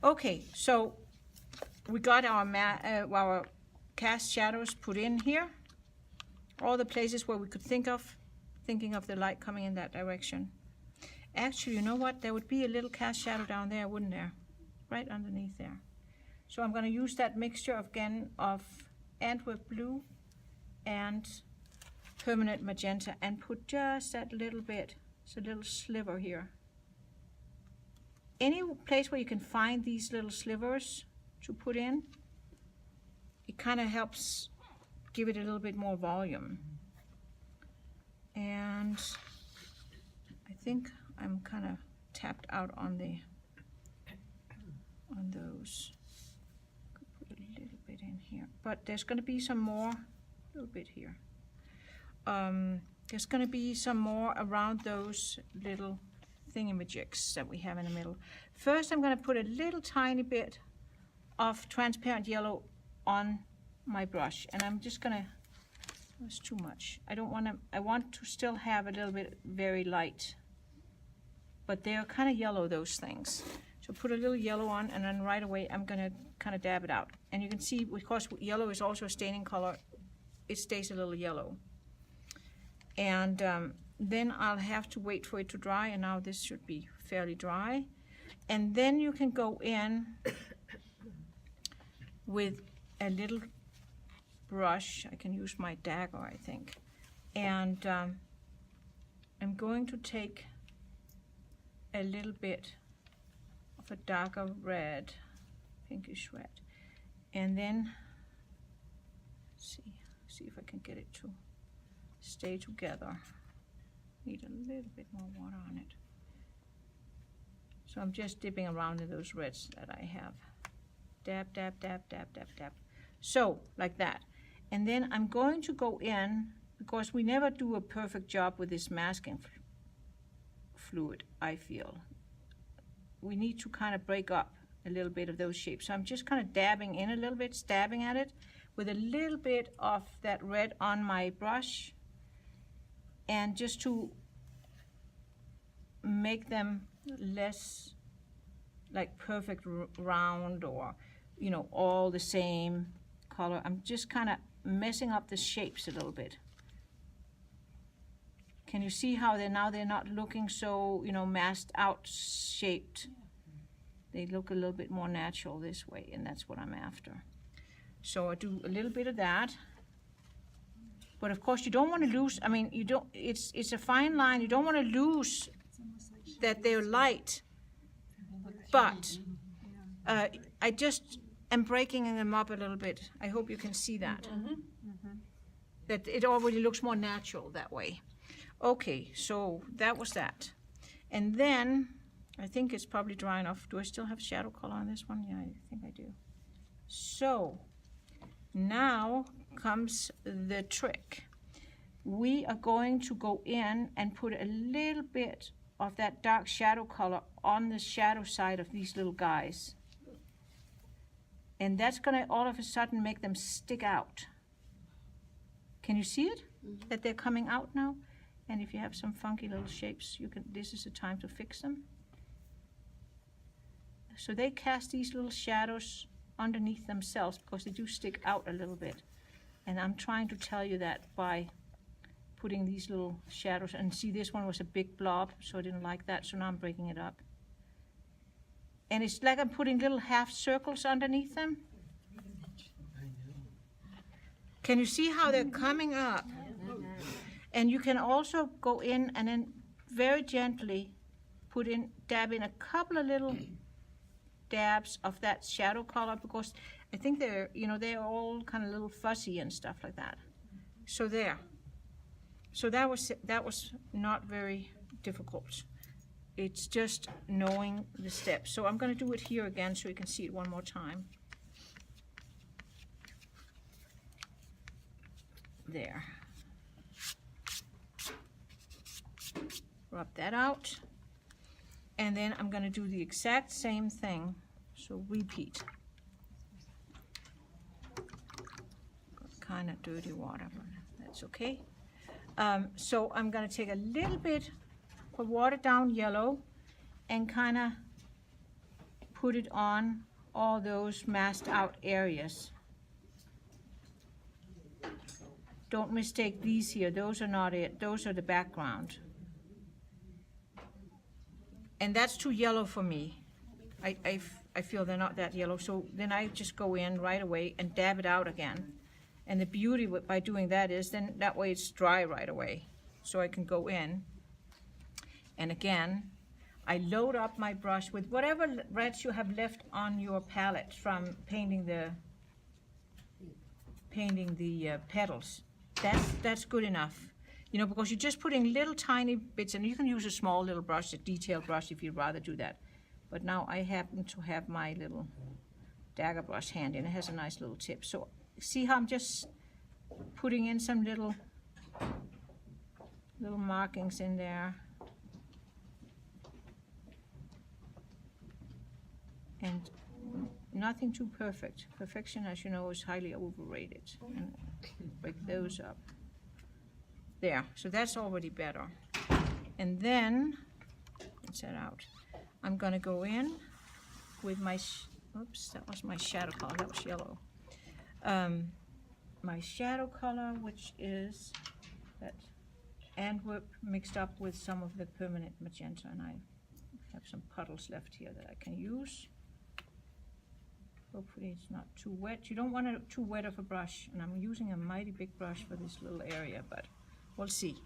Okay, so we got our cast shadows put in here. All the places where we could thinking of the light coming in that direction. Actually, you know what? There would be a little cast shadow down there, wouldn't there? Right underneath there. So I'm going to use that mixture again of Antwerp blue and permanent magenta and put just that little bit, it's a little sliver here. Any place where you can find these little slivers to put in, it kind of helps give it a little bit more volume. And I think I'm kind of tapped out on those. Could put a little bit in here, but there's going to be some more, a little bit here. There's going to be some more around those little thingamajigs that we have in the middle. First, I'm going to put a little tiny bit of transparent yellow on my brush, and I'm just going to, that's too much. I want to still have a little bit very light, but they're kind of yellow, those things. So put a little yellow on, and then right away I'm going to kind of dab it out. And you can see, because yellow is also a staining color, it stays a little yellow. And then I'll have to wait for it to dry, and now this should be fairly dry. And then you can go in with a little brush. I can use my dagger, I think. And I'm going to take a little bit of a darker red, pinkish red, and then see if I can get it to stay together. Need a little bit more water on it. So I'm just dipping around in those reds that I have. Dab, dab, dab, dab, dab, dab. So, like that. And then I'm going to go in, because we never do a perfect job with this masking fluid, I feel. We need to kind of break up a little bit of those shapes. So I'm just kind of dabbing in a little bit, stabbing at it with a little bit of that red on my brush, and just to make them less like perfect round, or you know, all the same color. I'm just kind of messing up the shapes a little bit. Can you see how they're not looking so, you know, masked out shaped? They look a little bit more natural this way, and that's what I'm after. So I do a little bit of that. But of course you don't want to lose, I mean, you don't, it's a fine line. You don't want to lose that they're light. But I just am breaking them up a little bit. I hope you can see that. That it already looks more natural that way. Okay, so that was that. And then, I think it's probably dry enough. Do I still have shadow color on this one? Yeah, I think I do. So, now comes the trick. We are going to go in and put a little bit of that dark shadow color on the shadow side of these little guys. And that's gonna all of a sudden make them stick out. Can you see it? That they're coming out now? And if you have some funky little shapes, you can, this is the time to fix them. So they cast these little shadows underneath themselves because they do stick out a little bit. And I'm trying to tell you that by putting these little shadows, and see, this one was a big blob, so I didn't like that, so now I'm breaking it up. And it's like I'm putting little half circles underneath them. Can you see how they're coming up? And you can also go in and then very gently dab in a couple of little dabs of that shadow color, because I think they're, you know, they're all kind of little fuzzy and stuff like that. So there. So that was not very difficult. It's just knowing the steps. So I'm going to do it here again so you can see it one more time. There. Rub that out. And then I'm going to do the exact same thing. So repeat. Kind of dirty water, but that's okay. So I'm going to take a little bit of watered down yellow and kind of put it on all those masked out areas. Don't mistake these here, those are not it, those are the background. And that's too yellow for me. I feel they're not that yellow, so then I just go in right away and dab it out again. And the beauty by doing that is then that way it's dry right away. So I can go in, and again, I load up my brush with whatever reds you have left on your palette from painting the petals. That's good enough. You know, because you're just putting little tiny bits, and you can use a small little brush, a detail brush if you'd rather do that. But now I happen to have my little dagger brush handy, and it has a nice little tip. So see how I'm just putting in some little markings in there. And nothing too perfect. Perfection, as you know, is highly overrated. And break those up. There, so that's already better. And then, let's that out. I'm gonna go in with my, oops, that was my shadow color, that was yellow. My shadow color, which is that Antwerp mixed up with some of the permanent magenta, and I have some puddles left here that I can use. Hopefully it's not too wet. You don't want it too wet of a brush, and I'm using a mighty big brush for this little area, but we'll see.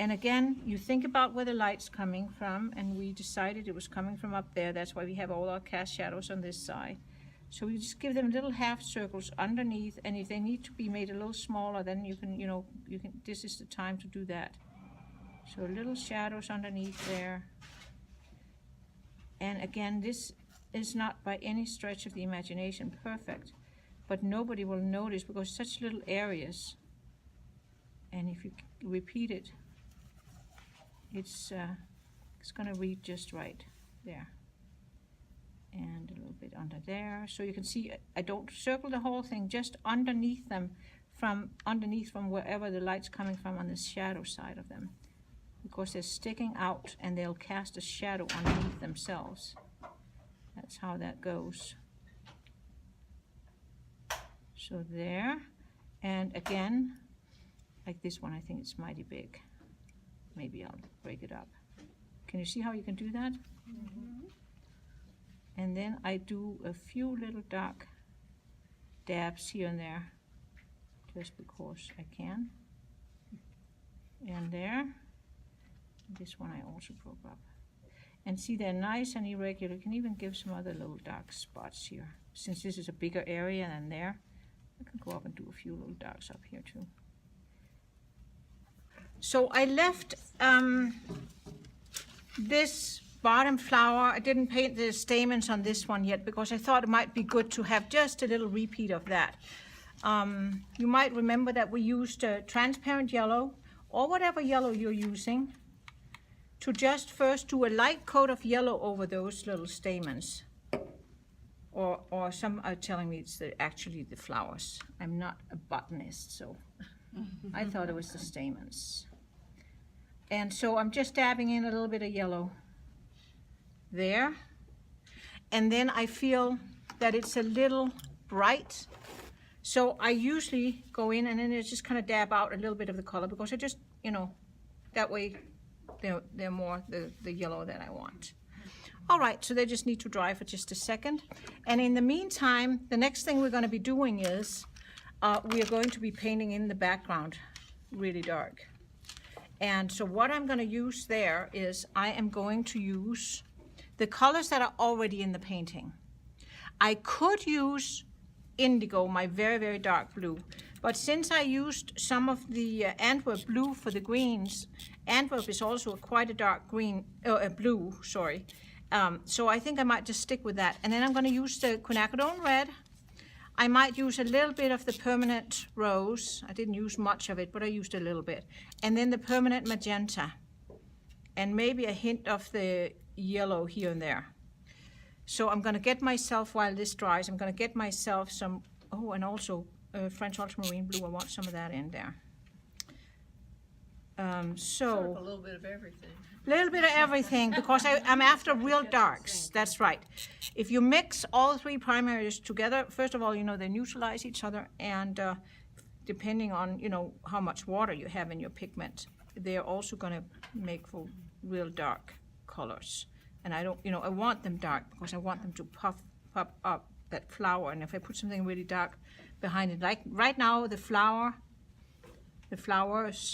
And again, you think about where the light's coming from, and we decided it was coming from up there. That's why we have all our cast shadows on this side. So we just give them little half circles underneath, and if they need to be made a little smaller, then you can, this is the time to do that. So little shadows underneath there. And again, this is not by any stretch of the imagination perfect, but nobody will notice because such little areas. And if you repeat it, it's going to read just right there. And a little bit under there. So you can see I don't circle the whole thing, just underneath them, from wherever the light's coming from on the shadow side of them. Because they're sticking out and they'll cast a shadow underneath themselves. That's how that goes. So there. And again, like this one, I think it's mighty big. Maybe I'll break it up. Can you see how you can do that? Mm-hmm. And then I do a few little dark dabs here and there, just because I can. And there. This one I also broke up. And see, they're nice and irregular. You can even give some other little dark spots here. Since this is a bigger area than there, I can go up and do a few little darks up here too. So I left this bottom flower. I didn't paint the stamens on this one yet because I thought it might be good to have just a little repeat of that. You might remember that we used transparent yellow, or whatever yellow you're using, to just first do a light coat of yellow over those little stamens. Or some are telling me it's actually the flowers. I'm not a botanist, so I thought it was the stamens. And so I'm just dabbing in a little bit of yellow there. And then I feel that it's a little bright. So I usually go in and then I just kind of dab out a little bit of the color because I just, that way they're more the yellow that I want. All right, so they just need to dry for just a second. And in the meantime, the next thing we're going to be doing is we are going to be painting in the background really dark. And so what I'm going to use there is I am going to use the colors that are already in the painting. I could use indigo, my very, very dark blue. But since I used some of the Antwerp blue for the greens, Antwerp is also quite a dark green, blue, sorry. So I think I might just stick with that. And then I'm going to use the quinacridone red. I might use a little bit of the permanent rose. I didn't use much of it, but I used a little bit. And then the permanent magenta. And maybe a hint of the yellow here and there. So I'm going to get myself, while this dries, I'm going to get myself some, and also French ultramarine blue. I want some of that in there. So a little bit of everything. little bit of everything, because I'm after real darks. That's right. If you mix all three primaries together, first of all, you know, they neutralize each other, and depending on, you know, how much water you have in your pigment, they're also going to make for real dark colors. And I don't, you know, I want them dark because I want them to puff up that flower. And if I put something really dark behind it, like right now, the flowers,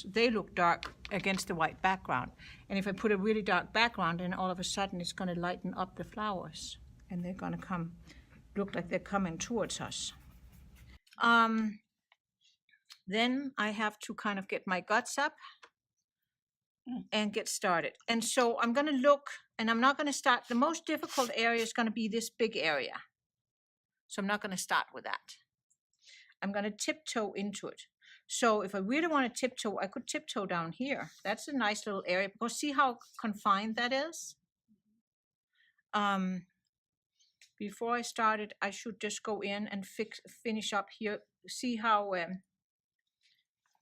they look dark against the white background. And if I put a really dark background, then all of a sudden it's going to lighten up the flowers, and they're going to look like they're coming towards us. Then I have to kind of get my guts up and get started. And so I'm going to look, and I'm not going to start, the most difficult area is going to be this big area. So I'm not going to start with that. I'm going to tiptoe into it. So if I really want to tiptoe, I could tiptoe down here. That's a nice little area, because see how confined that is? Before I started, I should just go in and finish up here. See how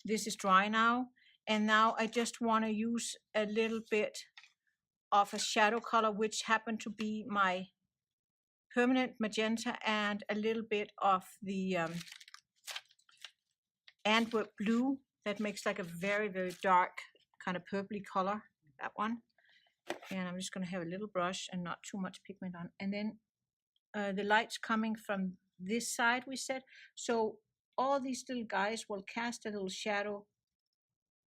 this is dry now? And now I just want to use a little bit of a shadow color, which happened to be my permanent magenta, and a little bit of the Antwerp blue that makes like a very, very dark kind of purpley color, that one. And I'm just going to have a little brush and not too much pigment on. And then the light's coming from this side, we said. So all these little guys will cast a little shadow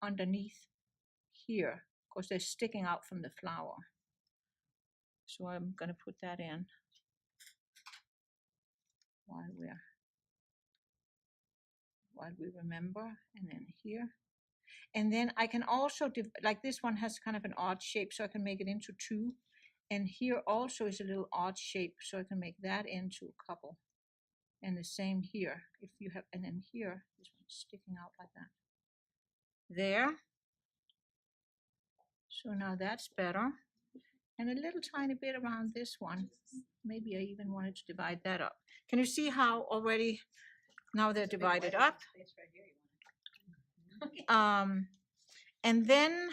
underneath here, because they're sticking out from the flower. So I'm going to put that in while we remember, and then here. And then I can also, like this one has kind of an odd shape, so I can make it into two. And here also is a little odd shape, so I can make that into a couple. And the same here, if you have, and then here, this one's sticking out like that. There. So now that's better. And a little tiny bit around this one. Maybe I even wanted to divide that up. Can you see how already now they're divided up? And then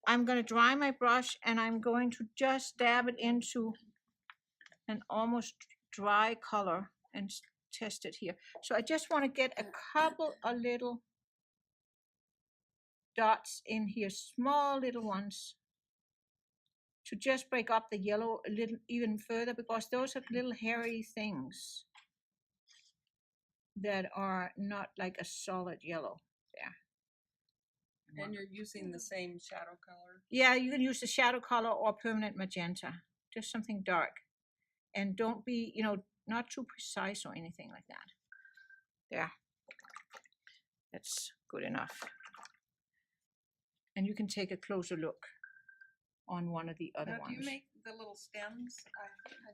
I'm going to dry my brush, and I'm going to just dab it into an almost dry color and test it here. So I just want to get a couple of little dots in here, small little ones, to just break up the yellow a little even further, because those are little hairy things that are not like a solid yellow there. And you're using the same shadow color? Yeah, you can use the shadow color or permanent magenta, just something dark. And don't be, you know, not too precise or anything like that. There. That's good enough. And you can take a closer look on one of the other ones. Do you make the little stems?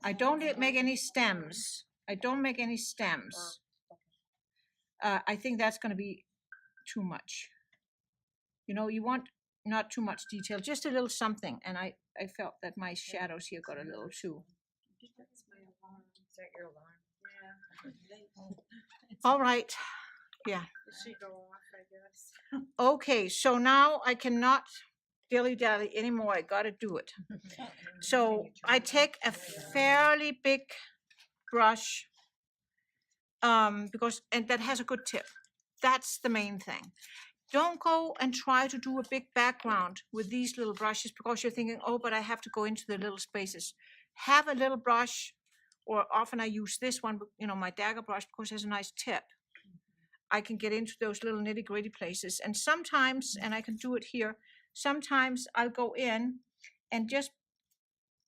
I don't make any stems. I don't make any stems. I think that's going to be too much. You know, you want not too much detail, just a little something. And I felt that my shadows here got a little too. That's my alarm. Is that your alarm? Yeah. All right. Yeah. It should go off, I guess. Okay, so now I cannot dilly-dally anymore. I got to do it. So I take a fairly big brush, because, and that has a good tip. That's the main thing. Don't go and try to do a big background with these little brushes, because you're thinking, oh, but I have to go into the little spaces. Have a little brush, or often I use this one, you know, my dagger brush, because it has a nice tip. I can get into those little nitty-gritty places. And sometimes, and I can do it here, sometimes I'll go in and just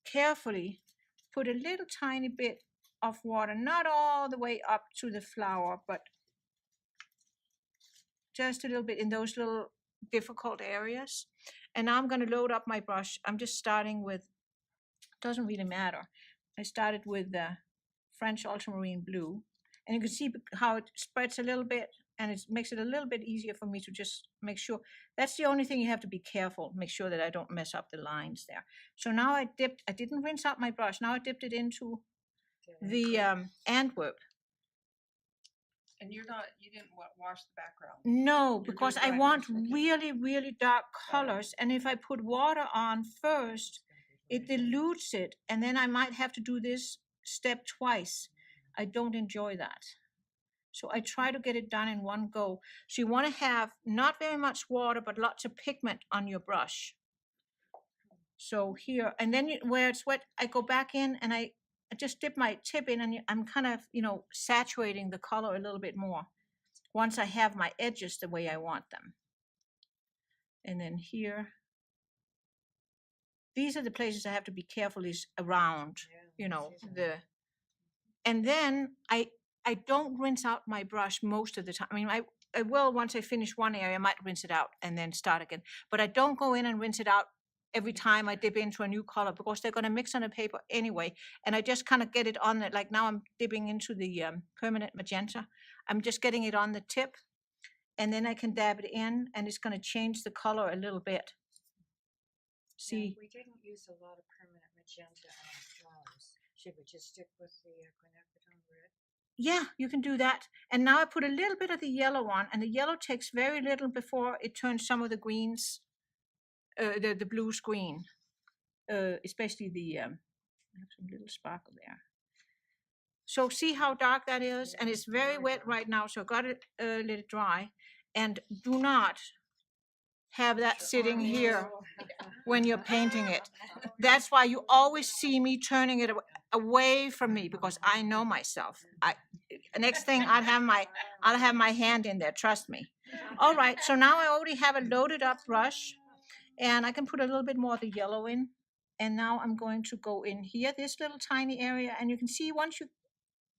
carefully put a little tiny bit of water, not all the way up to the flower, but just a little bit in those little difficult areas. And now I'm going to load up my brush. I'm just starting with, doesn't really matter. I started with the French ultramarine blue. And you can see how it spreads a little bit, and it makes it a little bit easier for me to just make sure. That's the only thing you have to be careful, make sure that I don't mess up the lines there. So now I didn't rinse out my brush. Now I dipped it into the Antwerp. And you didn't wash the background. No, You're because just I going want to make it. really, really dark colors. And if I put water on first, it dilutes it. And then I might have to do this step twice. I don't enjoy that. So I try to get it done in one go. So you want to have not very much water, but lots of pigment on your brush. So here, and then where it's wet, I go back in and I just dip my tip in, and I'm kind of, saturating the color a little bit more once I have my edges the way I want them. And then here, these are the places I have to be careful is around, and then I don't rinse out my brush most of the time. I mean, I will once I finish one area, I might rinse it out and then start again. But I don't go in and rinse it out every time I dip into a new color because they're going to mix on the paper anyway. And I just kind of get it on it. Like now I'm dipping into the permanent magenta. I'm just getting it on the tip, and then I can dab it in, and it's going to change the color a little bit. See? We didn't use a lot of permanent magenta on our flowers. Should we just stick with the quinacridone red? Yeah, you can do that. And now I put a little bit of the yellow on, and the yellow takes very little before it turns some of the greens, the blues green, especially the, I have some little sparkle there. So see how dark that is? And it's very wet right now, so I got to let it dry. And do not have that sitting here when you're painting it. That's why you always see me turning it away from me, because I know myself. Next thing I'll have my hand in there, trust me. All right, so now I already have a loaded up brush, and I can put a little bit more of the yellow in. And now I'm going to go in here, this little tiny area, and you can see once you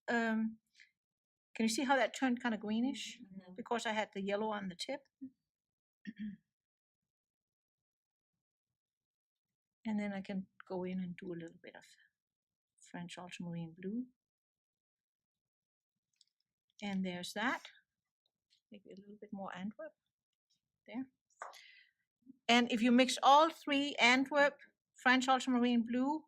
can you see how that turned kind of greenish? Because I had the yellow on the tip. And then I can go in and do a little bit of French ultramarine blue. And there's that. Maybe a little bit more Antwerp there. And if you mix all three, Antwerp, French ultramarine blue,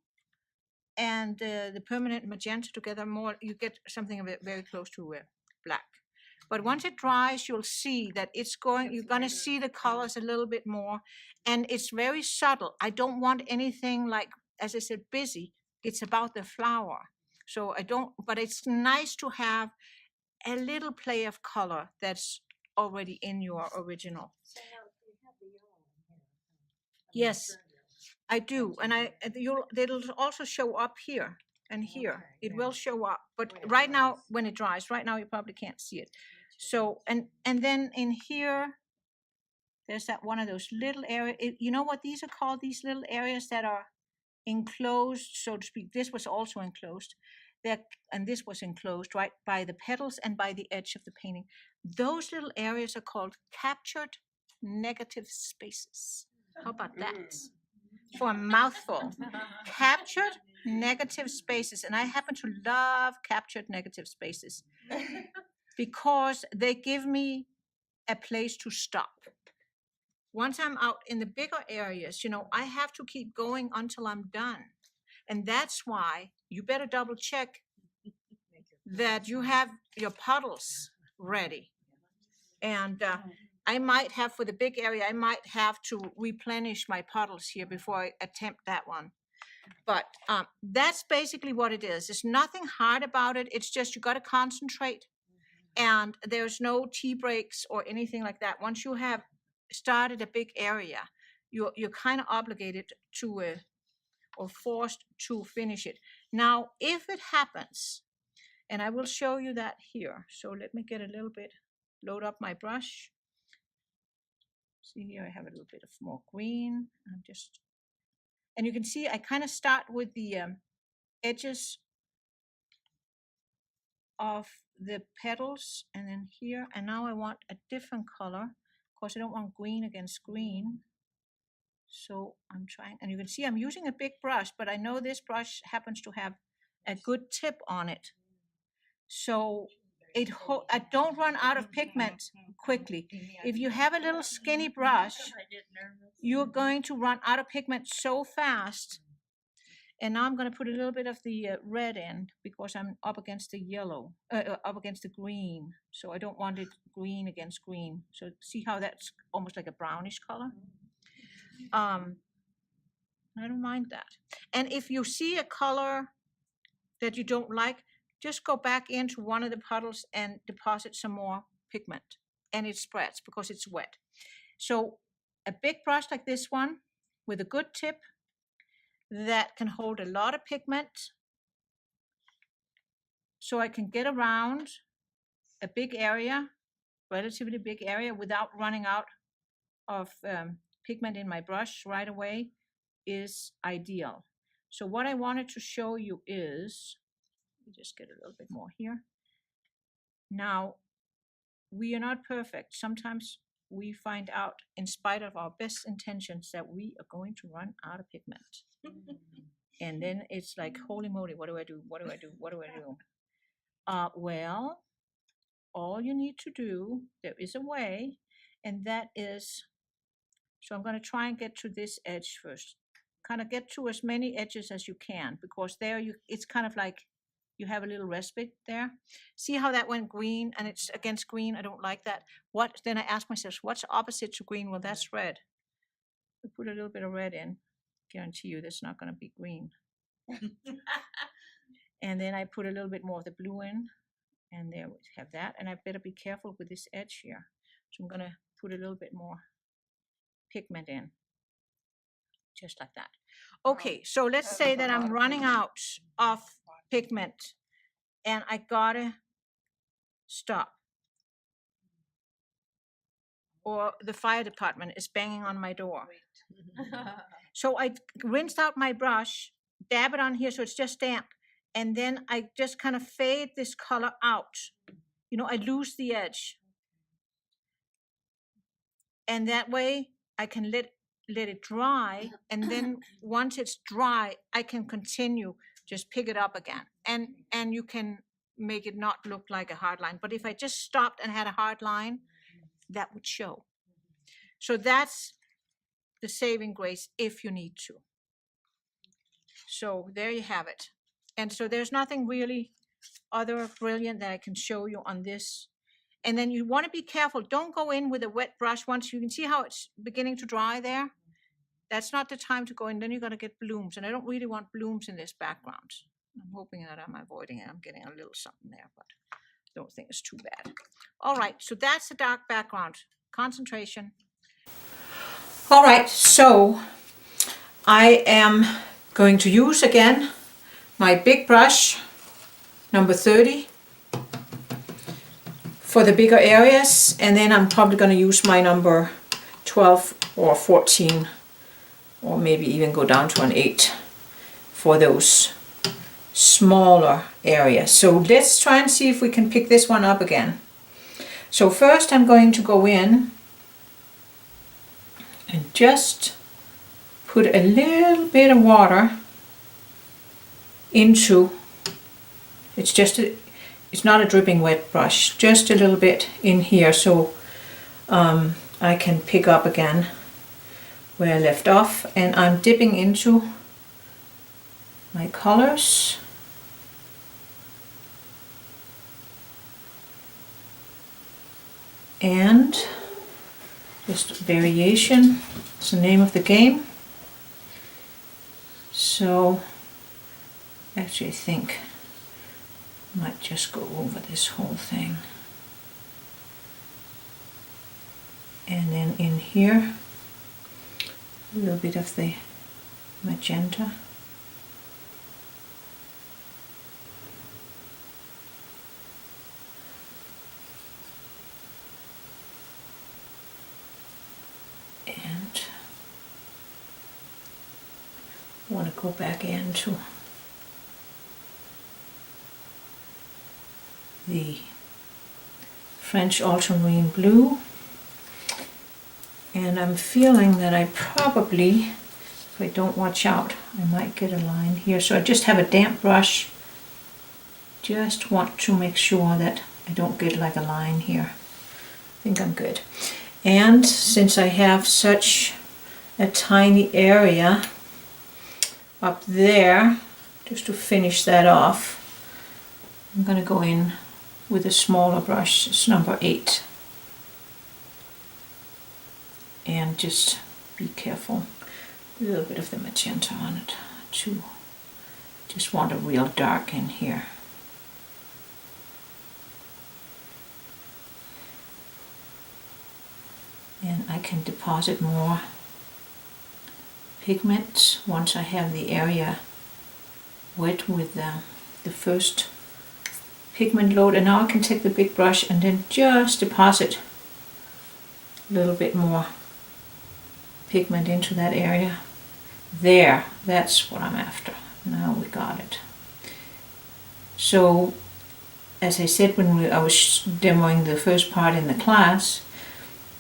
and the permanent magenta together more, you get something of it very close to black. But once it dries, you'll see that you're going to see the colors a little bit more. And it's very subtle. I don't want anything like, as I said, busy. It's about the flower. So but it's nice to have a little play of color that's already in your original. So now we have the yellow in here. Yes, I do. And it'll also show up here and here. Okay, It yeah. will show up. But When it right now, dries. when it dries, right now you probably can't see it. So, and then in here, there's that one of those little areas. You know what these are called? These little areas that are enclosed, so to speak. This was also enclosed. And this was enclosed right by the petals and by the edge of the painting. Those little areas are called captured negative spaces. How about that? For a mouthful. Captured negative spaces. And I happen to love captured negative spaces because they give me a place to stop. Once I'm out in the bigger areas, I have to keep going until I'm done. And that's why you better double check that you have your puddles ready. And I might have, for the big area, I might have to replenish my puddles here before I attempt that one. But that's basically what it is. There's nothing hard about it. It's just you got to concentrate. And there's no tea breaks or anything like that. Once you have started a big area, you're kind of obligated to or forced to finish it. Now, if it happens, and I will show you that here. So let me get a little bit, load up my brush. See here, I have a little bit of more green. And you can see I kind of start with the edges of the petals, and then here, and now I want a different color. Of course, I don't want green against green. So I'm trying, and you can see I'm using a big brush, but I know this brush happens to have a good tip on it. So I don't run out of pigment quickly. If you have a little skinny brush, you're going to run out of pigment so fast. And now I'm going to put a little bit of the red in because I'm up against the yellow, up against the green. So I don't want it green against green. So see how that's almost like a brownish color? I don't mind that. And if you see a color that you don't like, just go back into one of the puddles and deposit some more pigment. And it spreads because it's wet. So a big brush like this one with a good tip that can hold a lot of pigment, so I can get around a big area, relatively big area, without running out of pigment in my brush right away, is ideal. So what I wanted to show you is, let me just get a little bit more here. Now, we are not perfect. Sometimes we find out, in spite of our best intentions, that we are going to run out of pigment. And then it's like, holy moly, what do I do? What do I do? What do I do? Well, all you need to do, there is a way, and that is, so I'm going to try and get to this edge first. Kind of get to as many edges as you can, because there it's kind of like you have a little respite there. See how that went green, and it's against green? I don't like that. Then I ask myself, what's opposite to green? Well, that's red. I put a little bit of red in. Guarantee you that's not going to be green. And then I put a little bit more of the blue in, and there we have that. And I better be careful with this edge here. So I'm going to put a little bit more pigment in, just like that. Okay, so let's say that I'm running out of pigment and I gotta stop, or the fire department is banging on my door. So I rinsed out my brush, dab it on here so it's just damp, and then I just kind of fade this color out. You know, I lose the edge. And that way I can let it dry, and then once it's dry, I can continue, just pick it up again. And you can make it not look like a hard line. But if I just stopped and had a hard line, that would show. So that's the saving grace if you need to. So there you have it. And so there's nothing really other brilliant that I can show you on this. And then you want to be careful. Don't go in with a wet brush. Once you can see how it's beginning to dry there, that's not the time to go in. Then you're going to get blooms. And I don't really want blooms in this background. I'm hoping that I'm avoiding it. I'm getting a little something there, but I don't think it's too bad. All right, so that's the dark background. Concentration. All right, so I am going to use again my big brush, number 30, for the bigger areas, and then I'm probably going to use my number 12 or 14, or maybe even go down to an 8 for those smaller areas. So let's try and see if we can pick this one up again. So first I'm going to go in and just put a little bit of water into, it's not a dripping wet brush, just a little bit in here, so I can pick up again where I left off. And I'm dipping into my colors. And just variation, it's the name of the game. So actually I think I might just go over this whole thing. And then in here, a little bit of the magenta. And I want to go back into the French ultramarine blue, and I'm feeling that I probably, if I don't watch out, I might get a line here. So I just have a damp brush, just want to make sure that I don't get like a line here. I think I'm good. And since I have such a tiny area, up there, just to finish that off, I'm going to go in with a smaller brush. It's number 8. And just be careful. A little bit of the magenta on it too. Just want a real dark in here. And I can deposit more pigment once I have the area wet with the first pigment load. And now I can take the big brush and then just deposit a little bit more pigment into that area. There, that's what I'm after. Now we got it. So, as I said when I was demoing the first part in the class,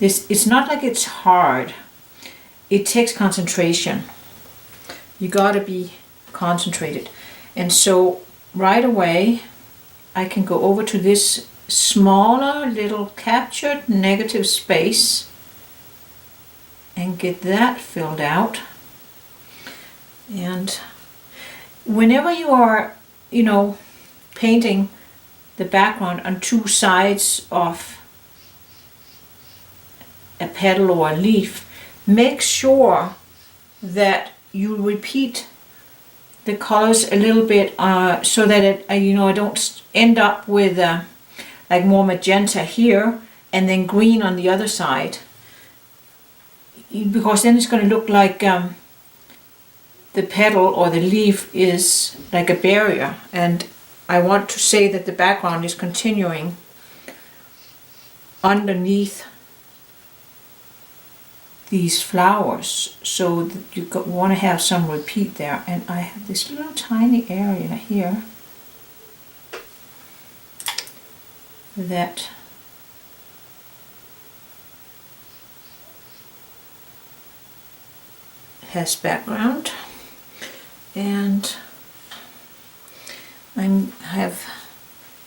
it's not like it's hard. It takes concentration. You gotta be concentrated. And so right away I can go over to this smaller little captured negative space and get that filled out. And whenever you are, painting the background on two sides of a petal or a leaf, make sure that you repeat the colors a little bit so that it, I don't end up with like more magenta here and then green on the other side, because then it's going to look like the petal or the leaf is like a barrier, and I want to say that the background is continuing underneath these flowers, so that you want to have some repeat there. And I have this little tiny area here that has background, and I have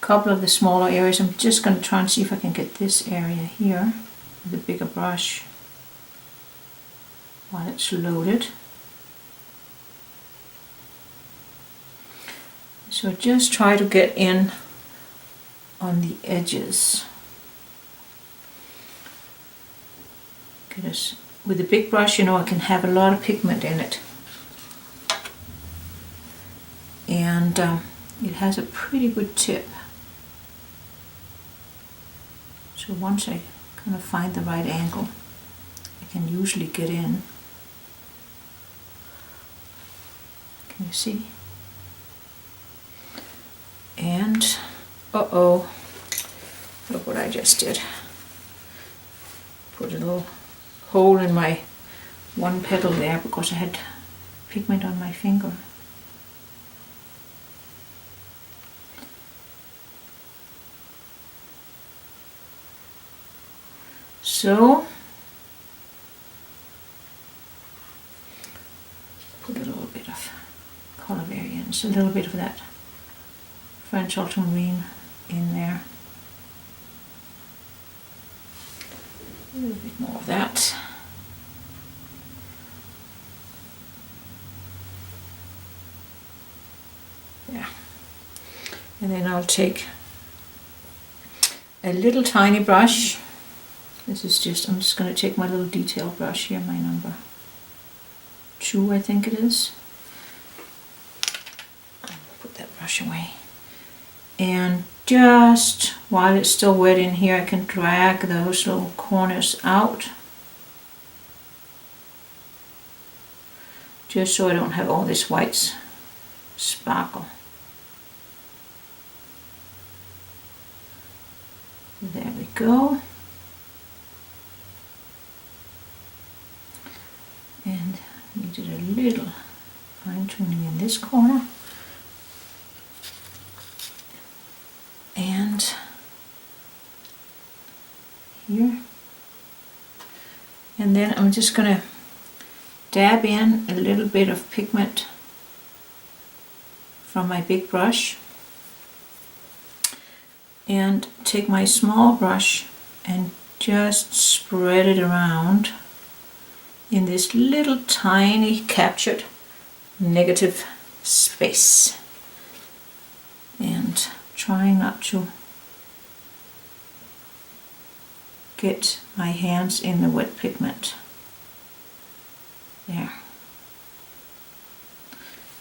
a couple of the smaller areas. I'm just going to try and see if I can get this area here with a bigger brush while it's loaded. So just try to get in on the edges. With a big brush, I can have a lot of pigment in it. And it has a pretty good tip. So once I kind of find the right angle, I can usually get in. Can you see? And, uh-oh, look what I just did. Put a little hole in my one petal there because I had pigment on my finger. So, put a little bit of color variance, a little bit of that French ultramarine in there. A little bit more of that. There. And then I'll take a little tiny brush. I'm just going to take my little detail brush here, my number 2, I think it is. Put that brush away. And just while it's still wet in here, I can drag those little corners out. Just so I don't have all this white sparkle. There we go. And needed a little fine tuning in this corner. And here. And then I'm just going to dab in a little bit of pigment from my big brush and take my small brush and just spread it around in this little tiny captured negative space. And trying not to get my hands in the wet pigment. There.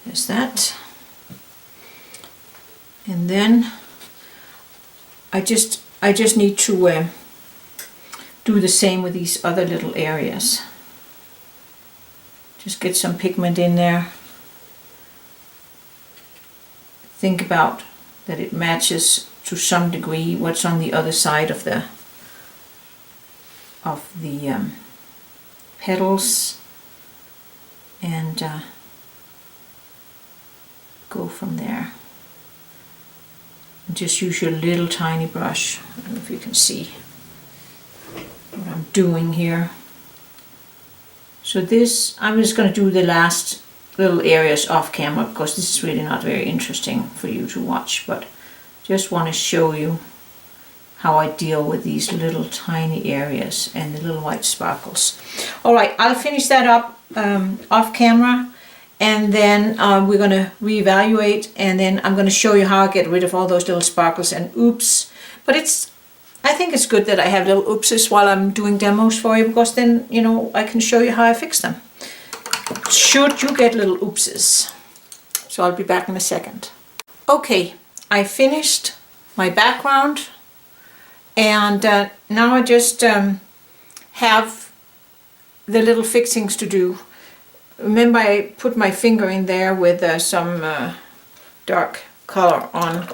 There's that. And then I just need to do the same with these other little areas. Just get some pigment in there. Think about that it matches to some degree what's on the other side of the petals, and go from there. And just use your little tiny brush. I don't know if you can see what I'm doing here. So this, I'm just going to do the last little areas off camera because this is really not very interesting for you to watch, but just want to show you how I deal with these little tiny areas and the little white sparkles. Alright, I'll finish that up off camera, and then we're going to reevaluate, and then I'm going to show you how I get rid of all those little sparkles and oops. But I think it's good that I have little oopses while I'm doing demos for you, because then, you know, I can show you how I fix them. Should you get little oopses. So I'll be back in a second. Okay, I finished my background, and now I just have the little fixings to do. Remember, I put my finger in there with some dark color on,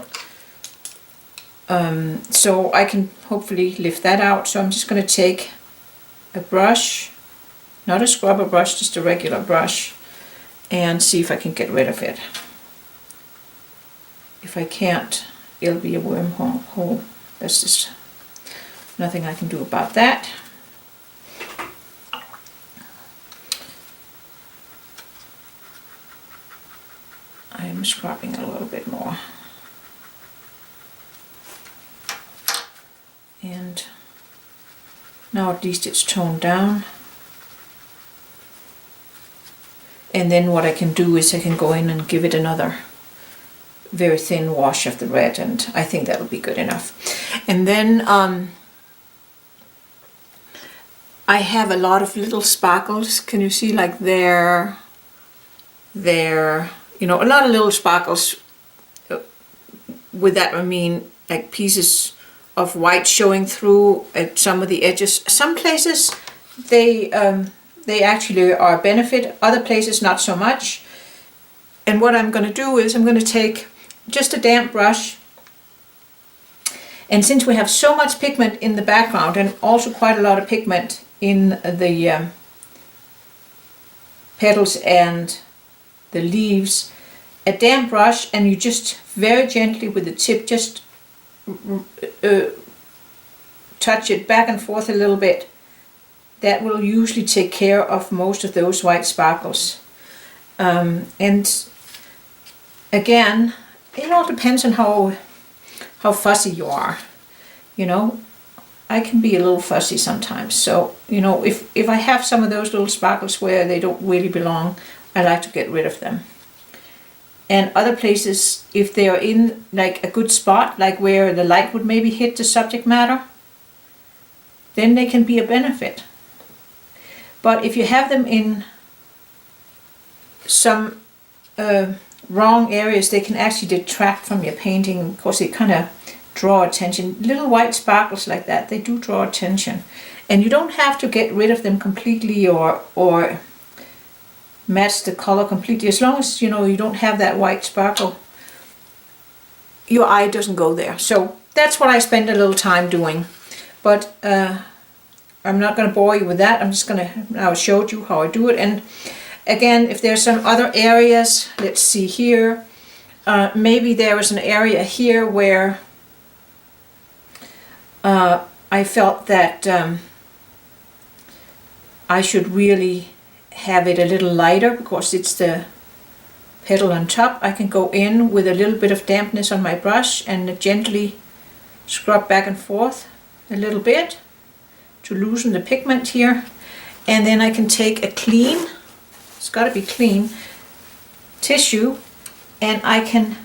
so I can hopefully lift that out. So I'm just going to take a brush, not a scrubber brush, just a regular brush, and see if I can get rid of it. If I can't, it'll be a wormhole. That's just nothing I can do about that. I'm scrubbing a little bit more. And now at least it's toned down. And then what I can do is I can go in and give it another very thin wash of the red, and I think that'll be good enough. And then I have a lot of little sparkles. Can you see, like there, you know, a lot of little sparkles. With that I mean like pieces of white showing through at some of the edges. Some places they actually are a benefit, other places not so much. And what I'm going to do is I'm going to take just a damp brush, and since we have so much pigment in the background and also quite a lot of pigment in the petals and the leaves, a damp brush, and you just very gently with the tip just touch it back and forth a little bit. That will usually take care of most of those white sparkles. And again, it all depends on how fussy you are. You know, I can be a little fussy sometimes. So, you know, if I have some of those little sparkles where they don't really belong, I like to get rid of them. And other places, if they are in like a good spot, like where the light would maybe hit the subject matter, then they can be a benefit. But if you have them in some wrong areas, they can actually detract from your painting because they kind of draw attention. Little white sparkles like that, they do draw attention. And you don't have to get rid of them completely or match the color completely. As long as, you know, you don't have that white sparkle, your eye doesn't go there. So that's what I spend a little time doing. But I'm not going to bore you with that. I'm just going to now show you how I do it. And again, if there's some other areas, let's see here. Maybe there was an area here where I felt that I should really have it a little lighter because it's the petal on top. I can go in with a little bit of dampness on my brush and gently scrub back and forth a little bit to loosen the pigment here. And then I can take a clean, it's got to be clean, tissue and I can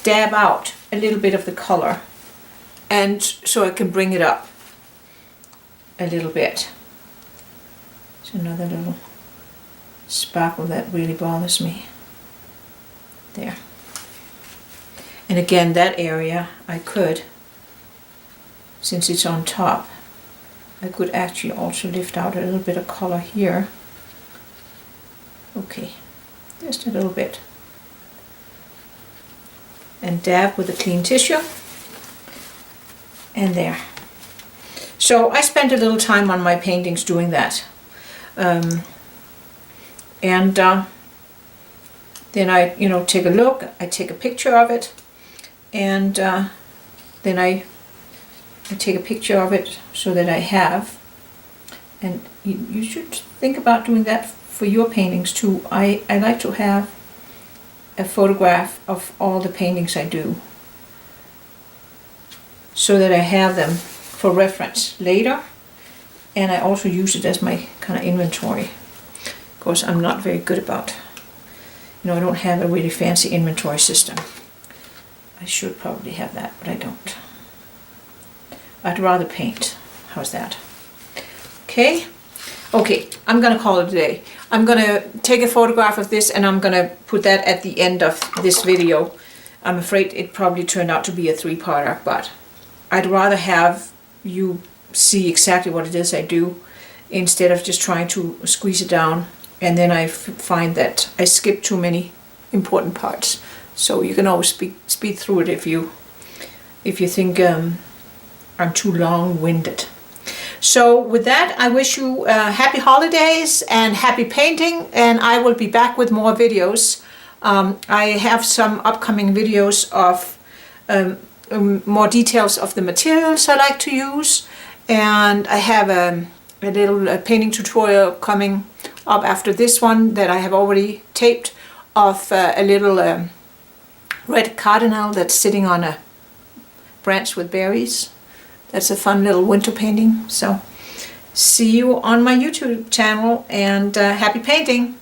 dab out a little bit of the color, and so I can bring it up a little bit. It's another little sparkle that really bothers me. There. And again, that area I could, since it's on top, I could actually also lift out a little bit of color here. Okay, just a little bit. And dab with a clean tissue. And there. So I spent a little time on my paintings doing that. Then I, take a look, I take a picture of it, and then I take a picture of it so that I have, and you should think about doing that for your paintings too. I like to have a photograph of all the paintings I do so that I have them for reference later, and I also use it as my kind of inventory. Of course, I'm not very good about, I don't have a really fancy inventory system. I should probably have that, but I don't. I'd rather paint. How's that? Okay, I'm gonna call it a day. I'm gonna take a photograph of this and I'm gonna put that at the end of this video. I'm afraid it probably turned out to be a 3-parter, but I'd rather have you see exactly what it is I do instead of just trying to squeeze it down, and then I find that I skip too many important parts. So you can always speed through it if you think I'm too long-winded. So with that, I wish you happy holidays and happy painting, and I will be back with more videos. I have some upcoming videos of more details of the materials I like to use, and I have a little painting tutorial coming up after this one that I have already taped of a little red cardinal that's sitting on a branch with berries. That's a fun little winter painting. So see you on my YouTube channel, and happy painting!